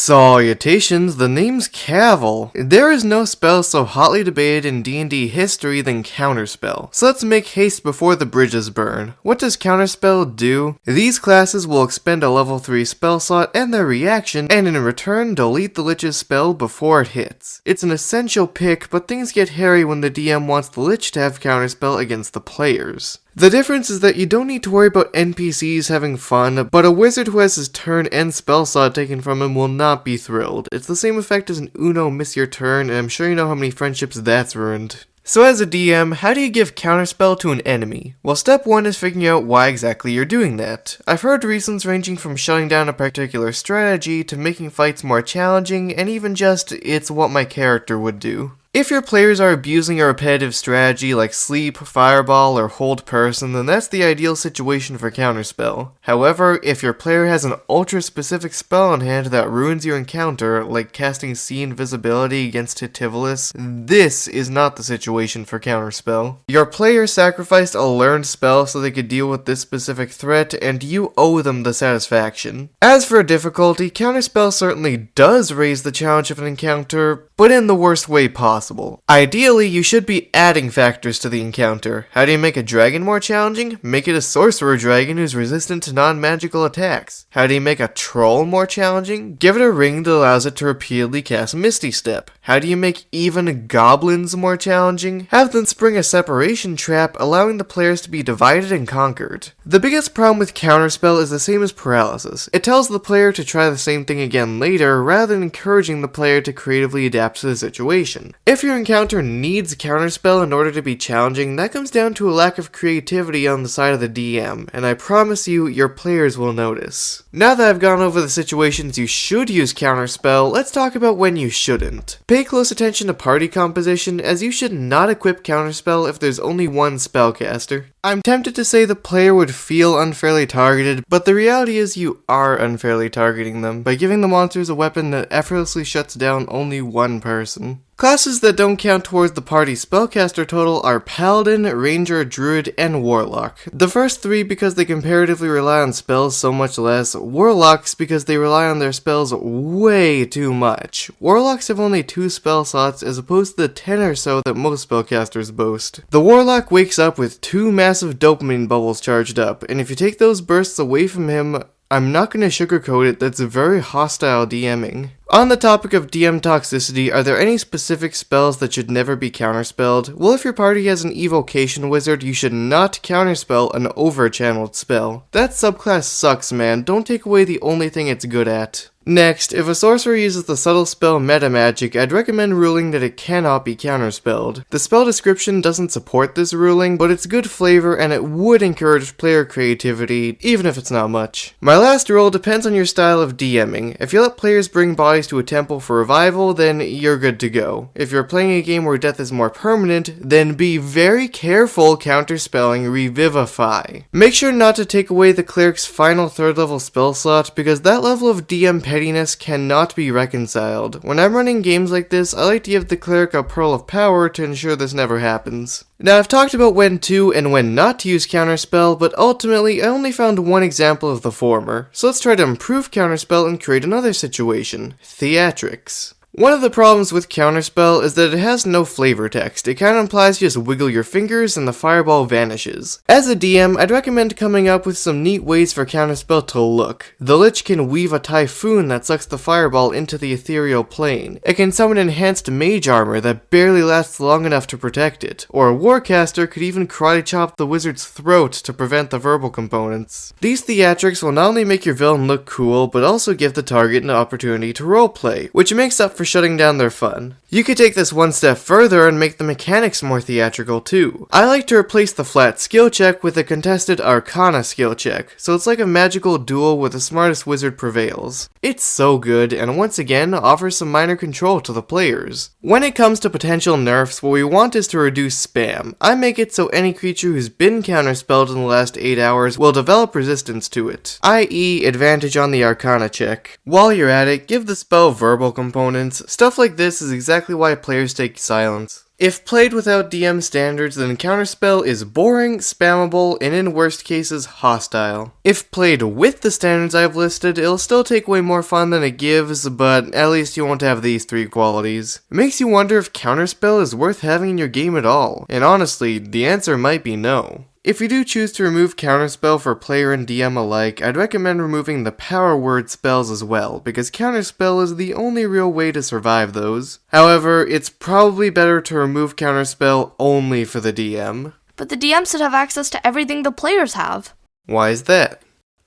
Salutations, the name's Cavil. There is no spell so hotly debated in D&D history than Counterspell, so let's make haste before the bridges burn. What does Counterspell do? These classes will expend a level 3 spell slot and their reaction, and in return delete the Lich's spell before it hits. It's an essential pick, but things get hairy when the DM wants the Lich to have Counterspell against the players. The difference is that you don't need to worry about NPCs having fun, but a wizard who has his turn and spell slot taken from him will not be thrilled. It's the same effect as an Uno miss your turn, and I'm sure you know how many friendships that's ruined. So as a DM, how do you give Counterspell to an enemy? Well, step 1 is figuring out why exactly you're doing that. I've heard reasons ranging from shutting down a particular strategy to making fights more challenging, and even just, it's what my character would do. If your players are abusing a repetitive strategy like sleep, fireball, or hold person, then that's the ideal situation for Counterspell. However, if your player has an ultra-specific spell on hand that ruins your encounter, like casting See Invisibility against Hitivolus, this is not the situation for Counterspell. Your player sacrificed a learned spell so they could deal with this specific threat, and you owe them the satisfaction. As for difficulty, Counterspell certainly does raise the challenge of an encounter, but in the worst way possible. Ideally, you should be adding factors to the encounter. How do you make a dragon more challenging? Make it a sorcerer dragon who's resistant to non-magical attacks. How do you make a troll more challenging? Give it a ring that allows it to repeatedly cast Misty Step. How do you make even goblins more challenging? Have them spring a separation trap, allowing the players to be divided and conquered. The biggest problem with Counterspell is the same as paralysis. It tells the player to try the same thing again later, rather than encouraging the player to creatively adapt to the situation. If your encounter needs Counterspell in order to be challenging, that comes down to a lack of creativity on the side of the DM, and I promise you, your players will notice. Now that I've gone over the situations you should use Counterspell, let's talk about when you shouldn't. Pay close attention to party composition, as you should not equip Counterspell if there's only one spellcaster. I'm tempted to say the player would feel unfairly targeted, but the reality is you are unfairly targeting them by giving the monsters a weapon that effortlessly shuts down only one person. Classes that don't count towards the party's spellcaster total are Paladin, Ranger, Druid, and Warlock. The first three because they comparatively rely on spells so much less, Warlocks because they rely on their spells way too much. Warlocks have only 2 spell slots as opposed to the 10 or so that most spellcasters boast. The Warlock wakes up with 2 massive dopamine bubbles charged up, and if you take those bursts away from him, I'm not going to sugarcoat it, that's very hostile DMing. On the topic of DM toxicity, are there any specific spells that should never be counterspelled? Well, if your party has an evocation wizard, you should not counterspell an over-channeled spell. That subclass sucks, man. Don't take away the only thing it's good at. Next, if a sorcerer uses the subtle spell Meta Magic, I'd recommend ruling that it cannot be counterspelled. The spell description doesn't support this ruling, but it's good flavor and it would encourage player creativity, even if it's not much. My last rule depends on your style of DMing. If you let players bring bodies to a temple for revival, then you're good to go. If you're playing a game where death is more permanent, then be very careful counterspelling Revivify. Make sure not to take away the cleric's final 3rd level spell slot, because that level of DM pettiness cannot be reconciled. When I'm running games like this, I like to give the cleric a pearl of power to ensure this never happens. Now, I've talked about when to and when not to use Counterspell, but ultimately I only found one example of the former. So let's try to improve Counterspell and create another situation. Theatrics. One of the problems with Counterspell is that it has no flavor text. It kind of implies you just wiggle your fingers and the fireball vanishes. As a DM, I'd recommend coming up with some neat ways for Counterspell to look. The Lich can weave a typhoon that sucks the fireball into the ethereal plane. It can summon enhanced mage armor that barely lasts long enough to protect it. Or a Warcaster could even karate chop the wizard's throat to prevent the verbal components. These theatrics will not only make your villain look cool, but also give the target an opportunity to roleplay, which makes up for shutting down their fun. You could take this one step further and make the mechanics more theatrical too. I like to replace the flat skill check with a contested Arcana skill check, so it's like a magical duel where the smartest wizard prevails. It's so good, and once again, offers some minor control to the players. When it comes to potential nerfs, what we want is to reduce spam. I make it so any creature who's been counterspelled in the last 8 hours will develop resistance to it, i.e. advantage on the Arcana check. While you're at it, give the spell verbal components. Stuff like this is exactly why players take silence. If played without DM standards, then Counterspell is boring, spammable, and in worst cases, hostile. If played with the standards I've listed, it'll still take way more fun than it gives, but at least you won't have these 3 qualities. It makes you wonder if Counterspell is worth having in your game at all, and honestly, the answer might be no. If you do choose to remove Counterspell for player and DM alike, I'd recommend removing the power word spells as well, because Counterspell is the only real way to survive those. However, it's probably better to remove Counterspell only for the DM. But the DM should have access to everything the players have. Why is that?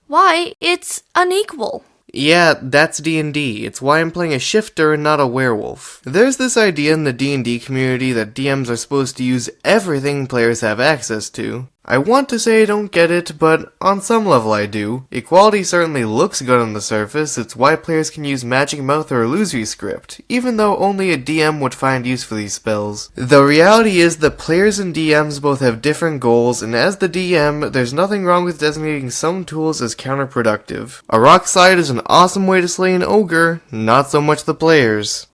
Why? It's unequal. Yeah, that's D&D. It's why I'm playing a shifter and not a werewolf. There's this idea in the D&D community that DMs are supposed to use everything players have access to. I want to say I don't get it, but on some level I do. Equality certainly looks good on the surface. It's why players can use Magic Mouth or Illusory Script, even though only a DM would find use for these spells. The reality is that players and DMs both have different goals, and as the DM, there's nothing wrong with designating some tools as counterproductive. A rock slide is an awesome way to slay an ogre, not so much the players.